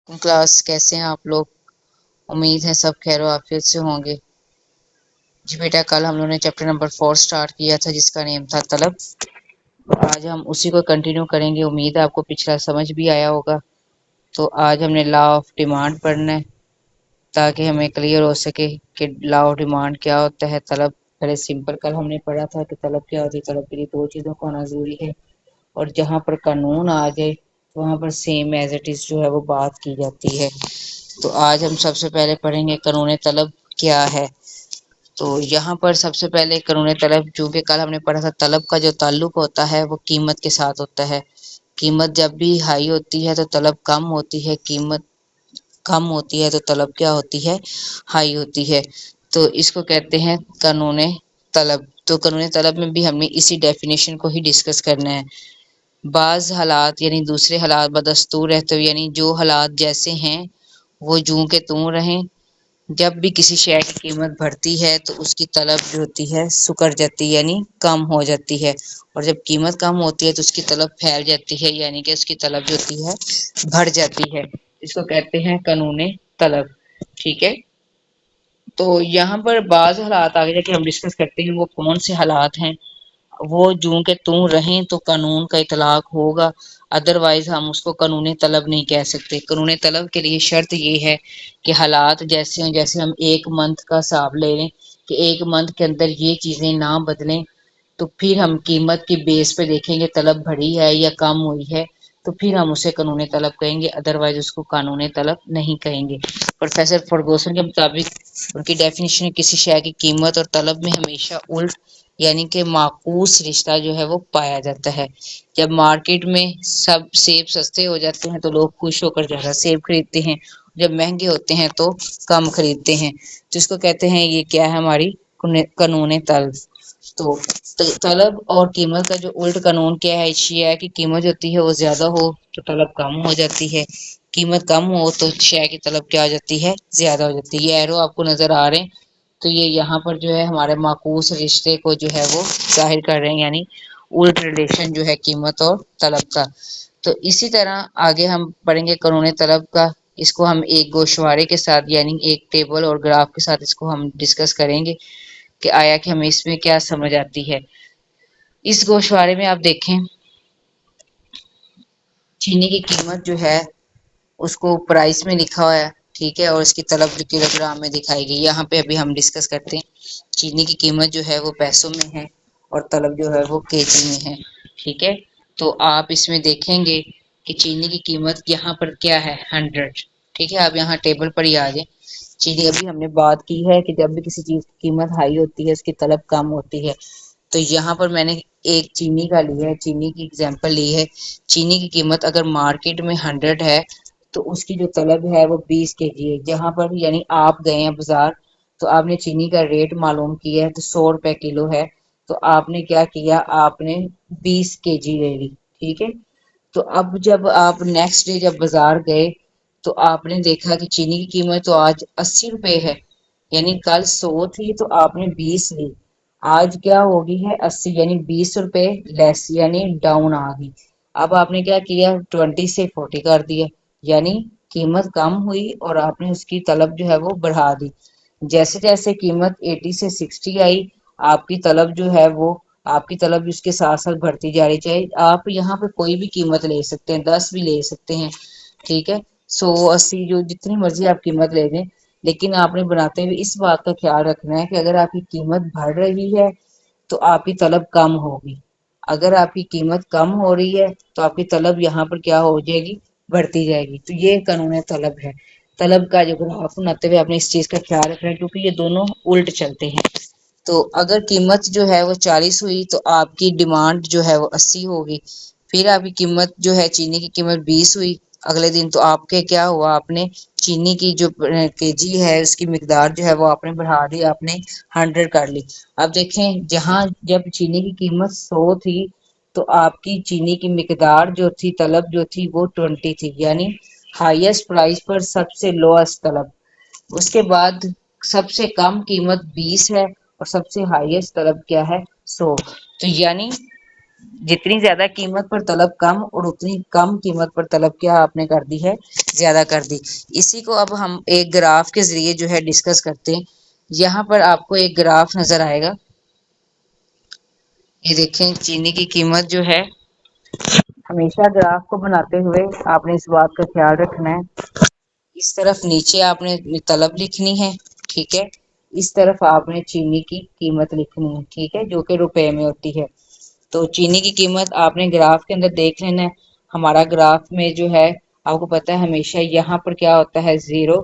Class کیسے ہیں آپ لوگ؟ امید ہے سب خیر و عافیت سے ہوں گے۔ جی بیٹا، کل ہم لوگوں نے چیپٹر نمبر 4 سٹارٹ کیا تھا جس کا نیم تھا طلب۔ آج ہم اسی کو کنٹینیو کریں گے۔ امید ہے آپ کو پچھلا سمجھ بھی آیا ہوگا۔ تو آج ہم نے لا آف ڈیمانڈ پڑھنا ہے تاکہ ہمیں کلیئر ہو سکے کہ لا آف ڈیمانڈ کیا ہوتا ہے۔ طلب پہلے سمپل کل ہم نے پڑھا تھا کہ طلب کیا ہوتی ہے۔ طلب کے لیے دو چیزوں کا ہونا ضروری ہے، اور جہاں پر قانون آ جائے وہاں پر سیم ایز اٹ از جو ہے وہ بات کی جاتی ہے۔ تو آج ہم سب سے پہلے پڑھیں گے قانون طلب کیا ہے۔ تو یہاں پر سب سے پہلے قانون طلب، چونکہ کل ہم نے پڑھا تھا طلب کا جو تعلق ہوتا ہے وہ قیمت کے ساتھ ہوتا ہے۔ قیمت جب بھی ہائی ہوتی ہے تو طلب کم ہوتی ہے، قیمت کم ہوتی ہے تو طلب کیا ہوتی ہے؟ ہائی ہوتی ہے۔ تو اس کو کہتے ہیں قانون طلب۔ تو قانون طلب میں بھی ہم نے اسی ڈیفینیشن کو ہی ڈسکس کرنا ہے۔ بعض حالات یعنی دوسرے حالات بدستور رہتے ہوئے، یعنی جو حالات جیسے ہیں وہ جوں کے توں رہیں۔ جب بھی کسی شے کی قیمت بڑھتی ہے تو اس کی طلب جو ہوتی ہے سکڑ جاتی ہے، یعنی کم ہو جاتی ہے، اور جب قیمت کم ہوتی ہے تو اس کی طلب پھیل جاتی ہے، یعنی کہ اس کی طلب جو ہوتی ہے بڑھ جاتی ہے۔ اس کو کہتے ہیں قانون طلب، ٹھیک ہے۔ تو یہاں پر بعض حالات آگے جا کے ہم ڈسکس کرتے ہیں وہ کون سے حالات ہیں۔ وہ جوں کہ توں رہیں تو قانون کا اطلاق ہوگا، ادروائز ہم اس کو قانون طلب نہیں کہہ سکتے۔ قانون طلب کے لیے شرط یہ ہے کہ حالات جیسے ہیں، جیسے ہم ایک منتھ کا حساب لے لیں کہ ایک منتھ کے اندر یہ چیزیں نہ بدلیں، تو پھر ہم قیمت کی بیس پہ دیکھیں گے طلب بڑھی ہے یا کم ہوئی ہے، تو پھر ہم اسے قانون طلب کہیں گے، ادروائز اس کو قانون طلب نہیں کہیں گے۔ پروفیسر فرگوسن کے مطابق ان کی ڈیفینیشن کسی شے کی قیمت اور طلب میں ہمیشہ الٹ یعنی کہ معکوس رشتہ جو ہے وہ پایا جاتا ہے۔ جب مارکیٹ میں سب سیب سستے ہو جاتے ہیں تو لوگ خوش ہو کر زیادہ سیب خریدتے ہیں، جب مہنگے ہوتے ہیں تو کم خریدتے ہیں۔ جس کو کہتے ہیں یہ کیا ہے؟ ہماری قانون طلب۔ تو طلب اور قیمت کا جو الٹ قانون کیا ہے؟ یہ ہے کہ قیمت جو ہوتی ہے وہ زیادہ ہو تو طلب کم ہو جاتی ہے، قیمت کم ہو تو شے کی طلب کیا ہو جاتی ہے؟ زیادہ ہو جاتی ہے۔ یہ ایرو آپ کو نظر آ رہے ہیں، تو یہ یہاں پر جو ہے ہمارے معکوس رشتے کو جو ہے وہ ظاہر کر رہے ہیں، یعنی الٹ ریلیشن جو ہے قیمت اور طلب کا۔ تو اسی طرح آگے ہم پڑھیں گے قانون طلب کا۔ اس کو ہم ایک گوشوارے کے ساتھ یعنی ایک ٹیبل اور گراف کے ساتھ اس کو ہم ڈسکس کریں گے کہ آیا کہ ہمیں اس میں کیا سمجھ آتی ہے۔ اس گوشوارے میں آپ دیکھیں چینی کی قیمت جو ہے اس کو پرائس میں لکھا ہوا ہے، ٹھیک ہے، اور اس کی طلب کلو گرام میں دکھائی گئی۔ یہاں پہ ابھی ہم ڈسکس کرتے ہیں چینی کی قیمت جو ہے وہ پیسوں میں ہے اور طلب جو ہے وہ کے جی میں ہے، ٹھیک ہے۔ تو آپ اس میں دیکھیں گے کہ چینی کی قیمت یہاں پر کیا ہے؟ 100، ٹھیک ہے۔ آپ یہاں ٹیبل پر ہی آ جائیں۔ چینی ابھی ہم نے بات کی ہے کہ جب بھی کسی چیز کی قیمت ہائی ہوتی ہے اس کی طلب کم ہوتی ہے۔ تو یہاں پر میں نے ایک چینی کا لی ہے، چینی کی اگزامپل لی ہے۔ چینی کی قیمت اگر مارکیٹ میں 100 ہے تو اس کی جو طلب ہے وہ 20 کے جی ہے۔ جہاں پر یعنی آپ گئے ہیں بازار تو آپ نے چینی کا ریٹ معلوم کیا ہے تو 100 روپے کلو ہے، تو آپ نے کیا کیا؟ آپ نے 20 کے جی لے لی، ٹھیک ہے۔ تو اب جب آپ نیکسٹ ڈے جب بازار گئے تو آپ نے دیکھا کہ چینی کی قیمت تو آج 80 روپے ہے، یعنی کل 100 تھی تو آپ نے 20 لی، آج کیا ہوگی ہے 80، یعنی 20 روپے لیس یعنی ڈاؤن آ گئی۔ اب آپ نے کیا کیا؟ 20 سے 40 کر دیا، یعنی قیمت کم ہوئی اور آپ نے اس کی طلب جو ہے وہ بڑھا دی۔ جیسے جیسے قیمت 80 سے 60 آئی، آپ کی طلب جو ہے وہ آپ کی طلب اس کے ساتھ ساتھ بڑھتی جا رہی، چاہے آپ یہاں پہ کوئی بھی قیمت لے سکتے ہیں، 10 بھی لے سکتے ہیں، ٹھیک ہے، 100 80 جو جتنی مرضی آپ قیمت لے دیں، لیکن آپ نے بناتے ہوئے اس بات کا خیال رکھنا ہے کہ اگر آپ کی قیمت بڑھ رہی ہے تو آپ کی طلب کم ہوگی، اگر آپ کی قیمت کم ہو رہی ہے تو آپ کی طلب یہاں پر کیا ہو جائے گی؟ بڑھتی جائے گی۔ تو یہ قانون طلب ہے۔ طلب کا جو گراف بناتے ہوئے آپ نے اس چیز کا خیال رکھنا ہے کیونکہ یہ دونوں الٹ چلتے ہیں۔ تو اگر قیمت جو ہے وہ 40 ہوئی تو آپ کی ڈیمانڈ جو ہے وہ 80 ہوگی، پھر آپ کی قیمت جو ہے چینی کی قیمت 20 ہوئی اگلے دن، تو آپ کے کیا ہوا؟ آپ نے چینی کی جو کے جی ہے اس کی مقدار جو ہے وہ آپ نے بڑھا دی، آپ نے 100 کر لی۔ اب دیکھیں جہاں جب چینی کی قیمت 100 تھی تو آپ کی چینی کی مقدار جو تھی طلب جو تھی وہ 20 تھی، یعنی ہائیسٹ پرائس پر سب سے لوئسٹ طلب، اس کے بعد سب سے کم قیمت 20 ہے اور سب سے ہائیسٹ طلب کیا ہے؟ 100۔ تو یعنی جتنی زیادہ قیمت پر طلب کم اور اتنی کم قیمت پر طلب کیا آپ نے کر دی ہے، زیادہ کر دی۔ اسی کو اب ہم ایک گراف کے ذریعے جو ہے ڈسکس کرتے ہیں۔ یہاں پر آپ کو ایک گراف نظر آئے گا، یہ دیکھیں چینی کی قیمت جو ہے، ہمیشہ گراف کو بناتے ہوئے آپ نے اس بات کا خیال رکھنا ہے، اس طرف نیچے آپ نے طلب لکھنی ہے، ٹھیک ہے، اس طرف آپ نے چینی کی قیمت لکھنی ہے، ٹھیک ہے، جو کہ روپے میں ہوتی ہے۔ تو چینی کی قیمت آپ نے گراف کے اندر دیکھ لینا ہے۔ ہمارا گراف میں جو ہے آپ کو پتا ہے ہمیشہ یہاں پر کیا ہوتا ہے، زیرو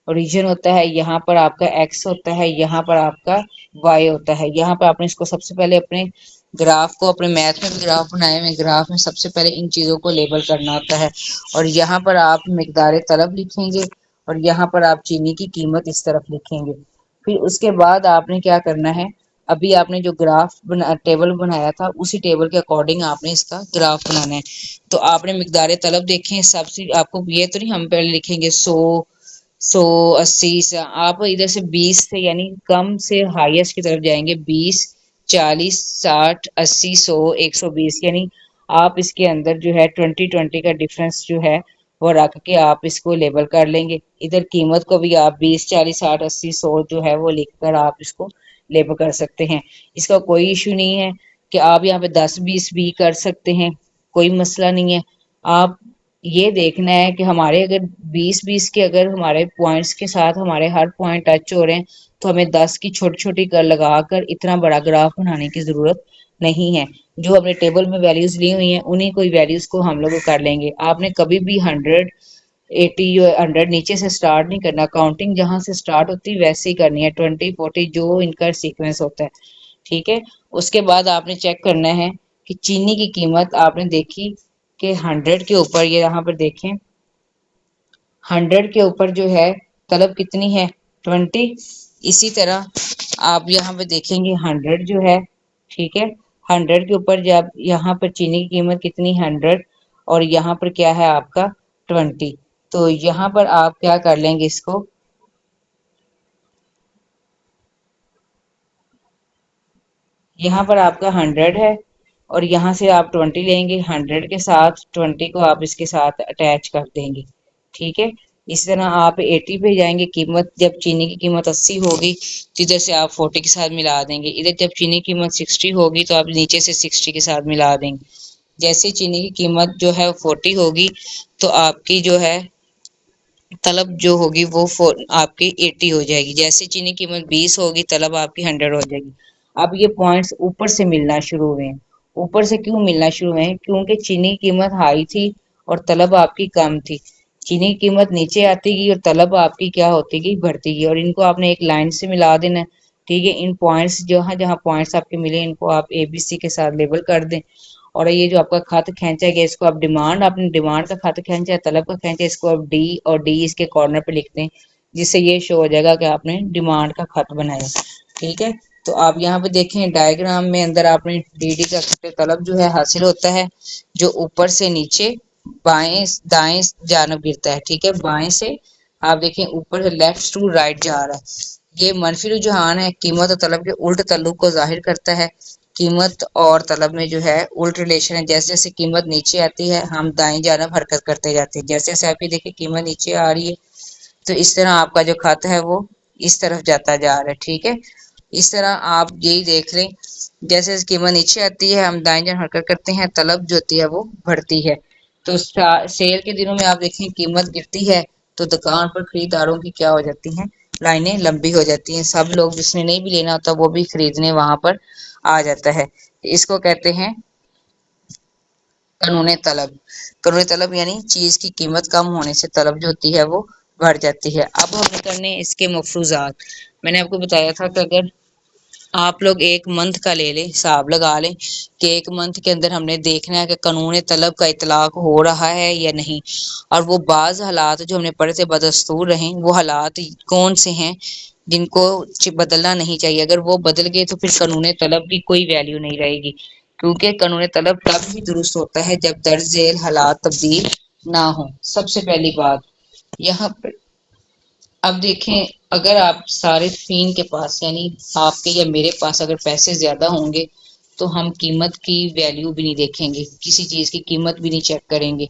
اوریجن ہوتا ہے، یہاں پر آپ کا ایکس ہوتا ہے، یہاں پر آپ کا وائی ہوتا ہے۔ یہاں پہ آپ نے اس کو سب سے پہلے اپنے گراف کو، اپنے میتھ میں بھی گراف بنائے ہوئے، گراف میں سب سے پہلے ان چیزوں کو لیبل کرنا ہوتا ہے، اور یہاں پر آپ مقدار طلب لکھیں گے، اور یہاں پر آپ چینی کی قیمت اس طرف لکھیں گے۔ پھر اس کے بعد آپ نے کیا کرنا ہے، ابھی آپ نے جو گراف ٹیبل بنایا تھا، اسی ٹیبل کے اکارڈنگ آپ نے اس کا گراف بنانا ہے۔ تو آپ نے مقدار طلب دیکھیں، سب سے آپ کو یہ تو نہیں ہم پہلے لکھیں گے 100 100 80 سے، آپ ادھر سے 20 سے یعنی کم سے ہائیسٹ کی طرف جائیں گے، 20 40 60 80 100 120، یعنی آپ اس کے اندر جو ہے 20 کا ڈفرنس جو ہے وہ رکھ کے آپ اس کو لیبل کر لیں گے۔ ادھر قیمت کو بھی آپ 20 40 60 80 100 جو ہے وہ لکھ کر آپ اس کو لیبل کر سکتے ہیں۔ اس کا کوئی ایشو نہیں ہے کہ آپ یہاں پہ 10 20 بھی کر سکتے ہیں، کوئی مسئلہ نہیں ہے۔ آپ یہ دیکھنا ہے کہ ہمارے اگر 20 20 کے اگر ہمارے پوائنٹس کے ساتھ ہمارے ہر پوائنٹ ٹچ ہو رہے ہیں، تو ہمیں 10 کی چھوٹی چھوٹی کر لگا کر اتنا بڑا گراف بنانے کی ضرورت نہیں ہے۔ جو ہم نے ٹیبل میں ویلیوز لی ہوئی ہیں انہیں کوئی ویلیوز کو ہم لوگ کر لیں گے۔ آپ نے کبھی بھی 100 80 100 نیچے سے سٹارٹ نہیں کرنا، کاؤنٹنگ جہاں سے سٹارٹ ہوتی ہے ویسے ہی کرنی ہے، 20 40 جو ان کا سیکوینس ہوتا ہے، ٹھیک ہے۔ اس کے بعد آپ نے چیک کرنا ہے کہ چینی کی قیمت آپ نے دیکھی کہ 100 کے اوپر، یہ یہاں پر دیکھیں 100 کے اوپر جو ہے طلب کتنی ہے، 20۔ اسی طرح آپ یہاں پہ دیکھیں گے 100 جو ہے، ٹھیک ہے، 100 کے اوپر جب یہاں پر چینی کی قیمت کتنی 100، اور یہاں پر کیا ہے آپ کا 20، تو یہاں پر آپ کیا کر لیں گے، اس کو یہاں پر آپ کا 100 ہے اور یہاں سے آپ 20 لیں گے، 100 کے ساتھ 20 کو آپ اس کے ساتھ اٹیچ کر دیں گے، ٹھیک ہے۔ اس طرح آپ 80 پہ جائیں گے، قیمت جب چینی کی قیمت 80 ہوگی تو ادھر سے آپ 40 کے ساتھ ملا دیں گے، ادھر جب چینی کی قیمت 60 ہوگی تو آپ نیچے سے 60 کے ساتھ ملا دیں گے۔ جیسے چینی کی قیمت جو ہے 40 ہوگی تو آپ کی جو ہے طلب جو ہوگی وہ آپ کی 80 ہو جائے گی، جیسے چینی کی قیمت 20 ہوگی طلب آپ کی 100 ہو جائے گی۔ اب یہ پوائنٹس اوپر سے ملنا شروع ہوئے ہیں، اوپر سے کیوں ملنا شروع ہوئے ہیں، کیونکہ چینی کی قیمت ہائی تھی اور طلب آپ کی کم تھی۔ چینی کی قیمت نیچے آتی گئی اور طلب آپ کی کیا ہوتی گئی، بڑھتی گئی، اور ان کو آپ نے ایک لائن سے ملا دینا ہے، ٹھیک ہے۔ ان پوائنٹس جہاں جہاں پوائنٹس آپ کے ملے ان کو آپ اے بی سی کے ساتھ لیبل کر دیں، اور یہ جو آپ کا خط کھینچا گیا اس کو آپ ڈیمانڈ، اپنی ڈیمانڈ کا خط کھینچا ہے، طلب کا کھینچا ہے، اس کو آپ ڈی اور ڈی اس کے کارنر پہ لکھتے ہیں، جس سے یہ شو ہو جائے گا کہ آپ نے ڈیمانڈ کا خط بنایا، ٹھیک ہے۔ تو آپ یہاں پہ دیکھیں ڈائیگرام میں اندر آپ نے ڈی ڈی کا خط طلب جو ہے حاصل ہوتا ہے، جو اوپر سے نیچے بائیں دائیں جانب گرتا ہے، ٹھیک ہے، بائیں سے آپ دیکھیں اوپر سے لیفٹ ٹو رائٹ جا رہا ہے۔ یہ منفی رجحان ہے، قیمت اور طلب کے الٹ تعلق کو ظاہر کرتا ہے۔ قیمت اور طلب میں جو ہے الٹ ریلیشن ہے، جیسے جیسے قیمت نیچے آتی ہے ہم دائیں جانب حرکت کرتے جاتے ہیں، جیسے جیسے آپ کی دیکھیں قیمت نیچے آ رہی ہے تو اس طرح آپ کا جو خط ہے وہ اس طرف جاتا جا رہا ہے، ٹھیک ہے۔ اس طرح آپ یہی دیکھ لیں، جیسے قیمت نیچے آتی ہے ہم دائیں جانب حرکت کرتے ہیں، طلب جو ہوتی ہے وہ بڑھتی ہے۔ تو سیل کے دنوں میں آپ دیکھیں قیمت گرتی ہے تو دکان پر خریداروں کی کیا ہو جاتی ہیں، لائنیں لمبی ہو جاتی ہیں، سب لوگ جس نے نہیں بھی لینا ہوتا وہ بھی خریدنے وہاں پر آ جاتا ہے۔ اس کو کہتے ہیں قانون طلب۔ قانون طلب یعنی چیز کی قیمت کم ہونے سے طلب جو ہوتی ہے وہ بڑھ جاتی ہے۔ اب ہم کرنے اس کے مفروضات۔ میں نے آپ کو بتایا تھا کہ اگر آپ لوگ ایک منتھ کا لے لیں، حساب لگا لیں کہ ایک منتھ کے اندر ہم نے دیکھنا ہے کہ قانون طلب کا اطلاق ہو رہا ہے یا نہیں، اور وہ بعض حالات جو ہم نے پڑھے تھے بدستور رہیں، وہ حالات کون سے ہیں جن کو بدلنا نہیں چاہیے، اگر وہ بدل گئے تو پھر قانون طلب کی کوئی ویلیو نہیں رہے گی، کیونکہ قانون طلب تب ہی درست ہوتا ہے جب درج ذیل حالات تبدیل نہ ہوں۔ سب سے پہلی بات یہاں پر اب دیکھیں، اگر آپ صارفین کے پاس یعنی آپ کے یا میرے پاس اگر پیسے زیادہ ہوں گے تو ہم قیمت کی ویلیو بھی نہیں دیکھیں گے، کسی چیز کی قیمت بھی نہیں چیک کریں گے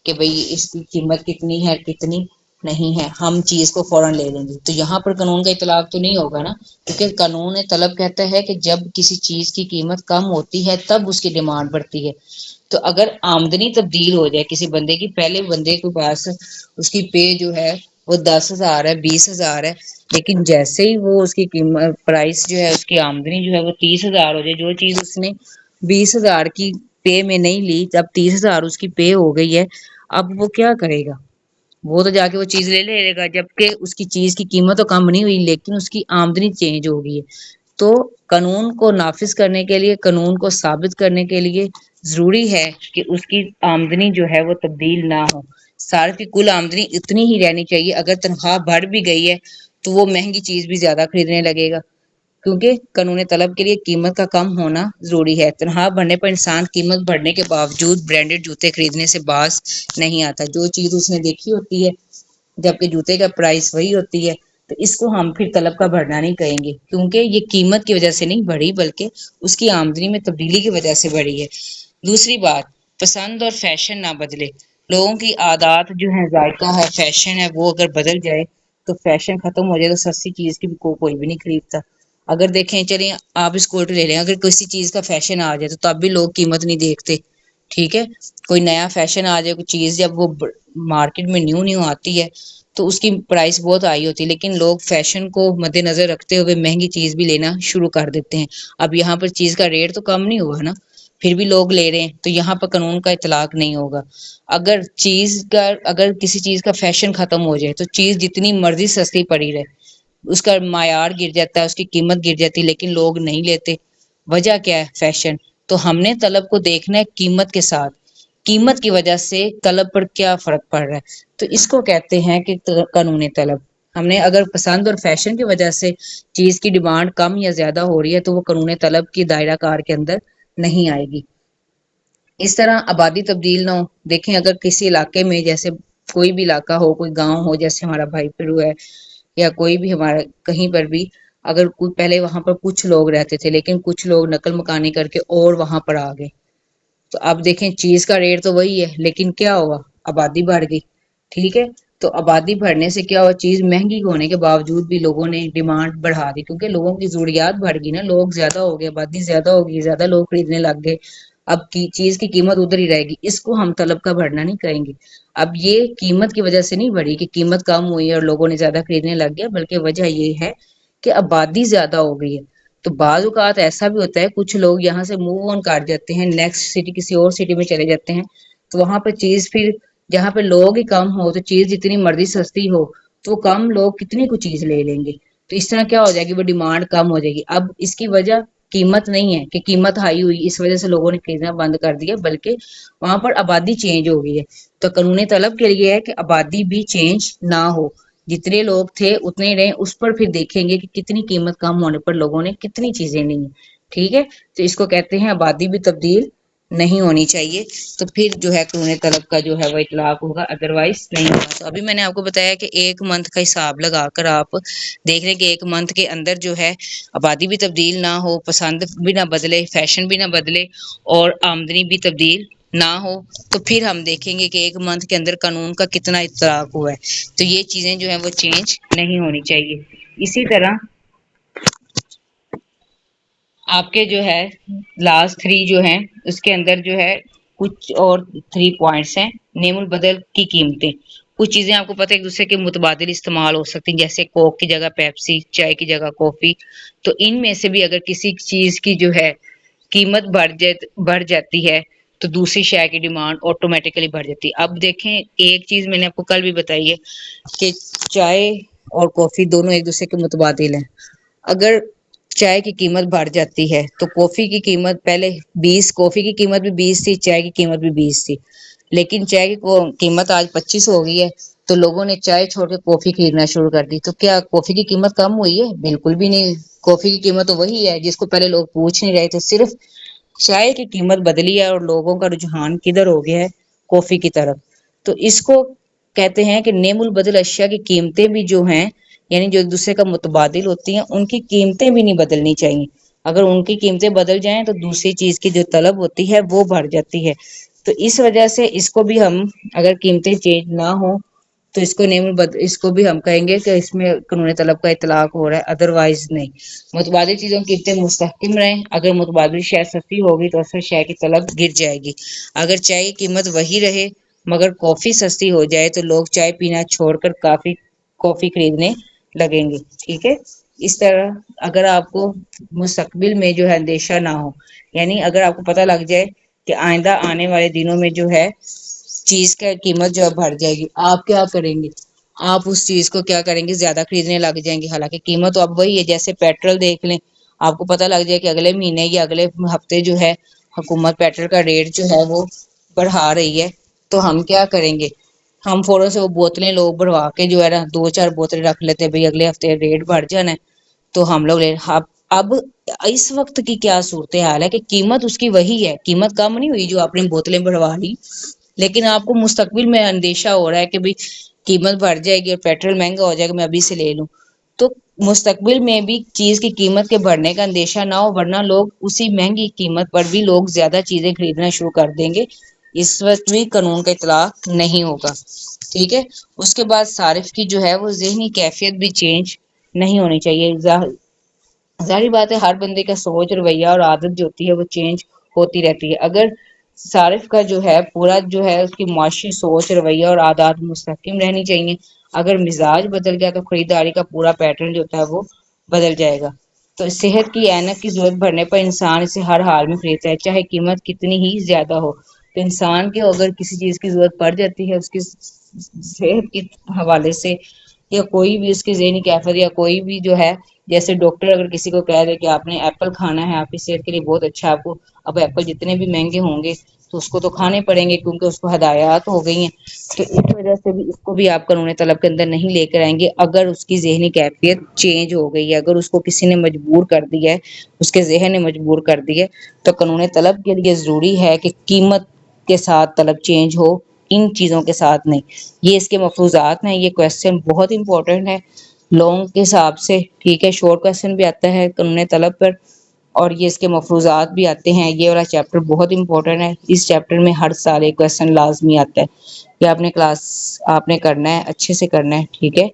کہ بھئی اس کی قیمت کتنی ہے کتنی نہیں ہے، ہم چیز کو فوراً لے لیں گے۔ تو یہاں پر قانون کا اطلاق تو نہیں ہوگا نا، کیونکہ قانون طلب کہتا ہے کہ جب کسی چیز کی قیمت کم ہوتی ہے تب اس کی ڈیمانڈ بڑھتی ہے۔ تو اگر آمدنی تبدیل ہو جائے کسی بندے کی، پہلے بندے کے پاس اس کی پے جو ہے وہ 10,000 ہے 20,000 ہے، لیکن جیسے ہی وہ اس کی قیمت پرائس جو ہے اس کی آمدنی جو ہے وہ 30,000 ہو جائے، جو چیز اس نے 20,000 کی پے میں نہیں لی، جب 30,000 اس کی پے ہو گئی ہے، اب وہ کیا کرے گا؟ وہ تو جا کے وہ چیز لے لے گا، جبکہ اس کی چیز کی قیمت تو کم نہیں ہوئی لیکن اس کی آمدنی چینج ہو گئی ہے۔ تو قانون کو نافذ کرنے کے لیے، قانون کو ثابت کرنے کے لیے ضروری ہے کہ اس کی آمدنی جو ہے وہ تبدیل نہ ہو، سال کی کل آمدنی اتنی ہی رہنی چاہیے۔ اگر تنخواہ بڑھ بھی گئی ہے تو وہ مہنگی چیز بھی زیادہ خریدنے لگے گا، کیونکہ قانون طلب کے لیے قیمت کا کم ہونا ضروری ہے۔ تنخواہ بڑھنے پر انسان قیمت بڑھنے کے باوجود برانڈڈ جوتے خریدنے سے باز نہیں آتا، جو چیز اس نے دیکھی ہوتی ہے جبکہ جوتے کا پرائس وہی ہوتی ہے، تو اس کو ہم پھر طلب کا بڑھنا نہیں کہیں گے، کیونکہ یہ قیمت کی وجہ سے نہیں بڑھی بلکہ اس کی آمدنی میں تبدیلی کی وجہ سے بڑھی ہے۔ دوسری بات، پسند اور فیشن نہ بدلے۔ لوگوں کی عادات جو ہے، ذائقہ ہے، فیشن ہے، وہ اگر بدل جائے تو فیشن ختم ہو جائے تو سستی چیز کی کوئی بھی نہیں خریدتا۔ اگر دیکھیں چلیں آپ اسکوٹر لے لیں، اگر کسی چیز کا فیشن آ جائے تو تب بھی لوگ قیمت نہیں دیکھتے، ٹھیک ہے؟ کوئی نیا فیشن آ جائے، کوئی چیز جب وہ مارکیٹ میں نیو آتی ہے تو اس کی پرائس بہت ہائی ہوتی ہے، لیکن لوگ فیشن کو مد نظر رکھتے ہوئے مہنگی چیز بھی لینا شروع کر دیتے ہیں۔ اب یہاں پر چیز کا ریٹ تو کم نہیں ہوا نا، پھر بھی لوگ لے رہے ہیں، تو یہاں پر قانون کا اطلاق نہیں ہوگا۔ اگر کسی چیز کا فیشن ختم ہو جائے تو چیز جتنی مرضی سستی پڑی رہے، اس کا معیار گر جاتا ہے، اس کی قیمت گر جاتی ہے، لیکن لوگ نہیں لیتے۔ وجہ کیا ہے؟ فیشن۔ تو ہم نے طلب کو دیکھنا ہے قیمت کے ساتھ، قیمت کی وجہ سے طلب پر کیا فرق پڑ رہا ہے، تو اس کو کہتے ہیں کہ قانون طلب۔ ہم نے اگر پسند اور فیشن کی وجہ سے چیز کی ڈیمانڈ کم یا زیادہ ہو رہی ہے تو وہ قانون طلب کی دائرہ کار کے اندر نہیں آئے گی۔ اس طرح آبادی تبدیل نہ ہو۔ دیکھیں اگر کسی علاقے میں، جیسے کوئی بھی علاقہ ہو، کوئی گاؤں ہو، جیسے ہمارا بھائی پرو ہے یا کوئی بھی ہمارا کہیں پر بھی، اگر کوئی پہلے وہاں پر کچھ لوگ رہتے تھے لیکن کچھ لوگ نقل مکانی کر کے اور وہاں پر آ گئے، تو اب دیکھیں چیز کا ریٹ تو وہی ہے لیکن کیا ہوا؟ آبادی بڑھ گئی، ٹھیک ہے؟ تو آبادی بڑھنے سے کیا ہوا؟ چیز مہنگی ہونے کے باوجود بھی لوگوں نے ڈیمانڈ بڑھا دی، کیونکہ لوگوں کی ضروریات بڑھ گئی نا، لوگ زیادہ ہو گئے، آبادی زیادہ ہوگی، زیادہ لوگ خریدنے لگ گئے، اب کی چیز کی قیمت ادھر ہی رہے گی۔ اس کو ہم طلب کا بڑھنا نہیں کہیں گے۔ اب یہ قیمت کی وجہ سے نہیں بڑھی کہ قیمت کم ہوئی اور لوگوں نے زیادہ خریدنے لگ گیا، بلکہ وجہ یہ ہے کہ آبادی زیادہ ہو گئی ہے۔ تو بعض اوقات ایسا بھی ہوتا ہے کچھ لوگ یہاں سے موو آن کر جاتے ہیں، نیکسٹ سٹی کسی اور سٹی میں چلے جاتے ہیں، تو وہاں پہ چیز پھر جہاں پہ لوگ ہی کم ہو تو چیز جتنی مرضی سستی ہو تو کم لوگ کتنی کو چیز لے لیں گے، تو اس طرح کیا ہو جائے گی؟ وہ ڈیمانڈ کم ہو جائے گی۔ اب اس کی وجہ قیمت نہیں ہے کہ قیمت ہائی ہوئی اس وجہ سے لوگوں نے خریدنا بند کر دیا، بلکہ وہاں پر آبادی چینج ہو گئی ہے۔ تو قانون طلب کے لیے ہے کہ آبادی بھی چینج نہ ہو، جتنے لوگ تھے اتنے ہی رہیں، اس پر پھر دیکھیں گے کہ کتنی قیمت کم ہونے پر لوگوں نے کتنی چیزیں لی ہیں، ٹھیک ہے؟ تو اس کو کہتے ہیں آبادی بھی تبدیل نہیں ہونی چاہیے، تو پھر جو ہے قانون طلب کا جو ہے وہ اطلاق ہوگا، ادروائز نہیں ہوگا۔ تو ابھی میں نے آپ کو بتایا کہ ایک منتھ کا حساب لگا کر آپ دیکھ لیں کہ ایک منتھ کے اندر جو ہے آبادی بھی تبدیل نہ ہو، پسند بھی نہ بدلے، فیشن بھی نہ بدلے اور آمدنی بھی تبدیل نہ ہو، تو پھر ہم دیکھیں گے کہ ایک منتھ کے اندر قانون کا کتنا اطلاق ہوا ہے۔ تو یہ چیزیں جو ہیں وہ چینج نہیں ہونی چاہیے۔ اسی طرح آپ کے جو ہے لاسٹ 3 جو ہیں اس کے اندر جو ہے کچھ اور 3 پوائنٹس ہیں۔ نیم البدل کی قیمتیں، کچھ چیزیں آپ کو پتہ ہے ایک دوسرے کے متبادل استعمال ہو سکتی ہیں، جیسے کوک کی جگہ پیپسی، چائے کی جگہ کافی، تو ان میں سے بھی اگر کسی چیز کی جو ہے قیمت بڑھ جاتی ہے تو دوسری شے کی ڈیمانڈ آٹومیٹیکلی بڑھ جاتی ہے۔ اب دیکھیں ایک چیز میں نے آپ کو کل بھی بتائی ہے کہ چائے اور کافی دونوں ایک دوسرے کے متبادل ہیں۔ اگر چائے کی قیمت بڑھ جاتی ہے تو کافی کی قیمت پہلے 20، کافی کی قیمت بھی 20 تھی، چائے کی قیمت بھی 20 تھی، لیکن چائے کی قیمت آج 25 ہو گئی ہے، تو لوگوں نے چائے چھوڑ کے کافی خریدنا شروع کر دی۔ تو کیا کافی کی قیمت کم ہوئی ہے؟ بالکل بھی نہیں، کافی کی قیمت تو وہی ہے جس کو پہلے لوگ پوچھ نہیں رہے تھے، صرف چائے کی قیمت بدلی ہے اور لوگوں کا رجحان کدھر ہو گیا ہے؟ کافی کی طرف۔ تو اس کو کہتے ہیں کہ نیم البدل اشیاء کی قیمتیں بھی جو ہیں، یعنی جو ایک دوسرے کا متبادل ہوتی ہیں، ان کی قیمتیں بھی نہیں بدلنی چاہیے۔ اگر ان کی قیمتیں بدل جائیں تو دوسری چیز کی جو طلب ہوتی ہے وہ بڑھ جاتی ہے. تو اس وجہ سے اس کو بھی ہم اگر قیمتیں چینج نہ ہوں تو اس کو بھی ہم کہیں گے کہ اس میں قانون طلب کا اطلاق ہو رہا ہے، ادر وائز نہیں. متبادل چیزوں کی قیمتیں مستحکم رہیں. اگر متبادل شے سستی ہوگی تو اصل شے کی طلب گر جائے گی. اگر چائے کی قیمت وہی رہے مگر کافی سستی ہو جائے تو لوگ چائے پینا چھوڑ کر کافی خریدنے لگیں گے. ٹھیک ہے. اس طرح اگر آپ کو مستقبل میں جو ہے اندیشہ نہ ہو، یعنی اگر آپ کو پتہ لگ جائے کہ آئندہ آنے والے دنوں میں جو ہے چیز کا قیمت جو ہے بڑھ جائے گی، آپ کیا کریں گے؟ آپ اس چیز کو کیا کریں گے؟ زیادہ خریدنے لگ جائیں گے. حالانکہ قیمت تو اب وہی ہے. جیسے پیٹرول دیکھ لیں، آپ کو پتہ لگ جائے کہ اگلے مہینے یا اگلے ہفتے جو ہے حکومت پیٹرول کا ریٹ جو ہے وہ بڑھا رہی ہے، تو ہم کیا کریں گے؟ ہم فوراً سے وہ بوتلیں لوگ بڑھوا کے جو ہے نا 2-4 بوتلیں رکھ لیتے ہیں، بھئی اگلے ہفتے ریٹ بڑھ جانا ہے تو ہم لوگ اب اس وقت کی کیا صورتحال ہے کہ قیمت اس کی وہی ہے، قیمت کم نہیں ہوئی جو آپ نے بوتلیں بڑھوا لی، لیکن آپ کو مستقبل میں اندیشہ ہو رہا ہے کہ بھئی قیمت بڑھ جائے گی اور پیٹرول مہنگا ہو جائے گا، میں ابھی سے لے لوں. تو مستقبل میں بھی چیز کی قیمت کے بڑھنے کا اندیشہ نہ ہو، ورنہ لوگ اسی مہنگی قیمت پر بھی لوگ زیادہ چیزیں خریدنا شروع کر دیں گے. اس وقت بھی قانون کا اطلاق نہیں ہوگا. ٹھیک ہے. اس کے بعد صارف کی جو ہے وہ ذہنی کیفیت بھی چینج نہیں ہونی چاہیے. ظاہری بات ہے ہر بندے کا سوچ، رویہ اور عادت جو ہوتی ہے وہ چینج ہوتی رہتی ہے. اگر صارف کا جو ہے پورا جو ہے اس کی معاشی سوچ، رویہ اور عادات مستحکم رہنی چاہیے. اگر مزاج بدل گیا تو خریداری کا پورا پیٹرن جو ہوتا ہے وہ بدل جائے گا. تو صحت کی اینک کی ضرورت بڑھنے پر انسان اسے ہر حال میں خریدتا ہے، چاہے قیمت کتنی ہی زیادہ ہو. تو انسان کے اگر کسی چیز کی ضرورت پڑ جاتی ہے اس کی صحت کے حوالے سے، یا کوئی بھی اس کی ذہنی کیفیت یا کوئی بھی جو ہے، جیسے ڈاکٹر اگر کسی کو کہہ دے کہ آپ نے ایپل کھانا ہے، آپ کی صحت کے لیے بہت اچھا ہے، آپ کو اب ایپل جتنے بھی مہنگے ہوں گے تو اس کو تو کھانے پڑیں گے کیونکہ اس کو ہدایات ہو گئی ہیں. تو اس وجہ سے بھی اس کو بھی آپ قانون طلب کے اندر نہیں لے کر آئیں گے اگر اس کی ذہنی کیفیت چینج ہو گئی ہے، اگر اس کو کسی نے مجبور کر دیا ہے، اس کے ذہن نے مجبور کر دی ہے. تو قانون طلب کے لیے ضروری ہے کہ قیمت کے ساتھ طلب چینج ہو، ان چیزوں کے ساتھ نہیں. یہ اس کے مفروضات ہیں. یہ کویسچن بہت امپورٹنٹ ہے لوگوں کے حساب سے. ٹھیک ہے. شورٹ کویسچن بھی آتا ہے قانون طلب پر، اور یہ اس کے مفروضات بھی آتے ہیں. یہ والا چیپٹر بہت امپورٹنٹ ہے. اس چیپٹر میں ہر سال ایک کویسچن لازمی آتا ہے. یہ آپ نے کرنا ہے، اچھے سے کرنا ہے. ٹھیک ہے.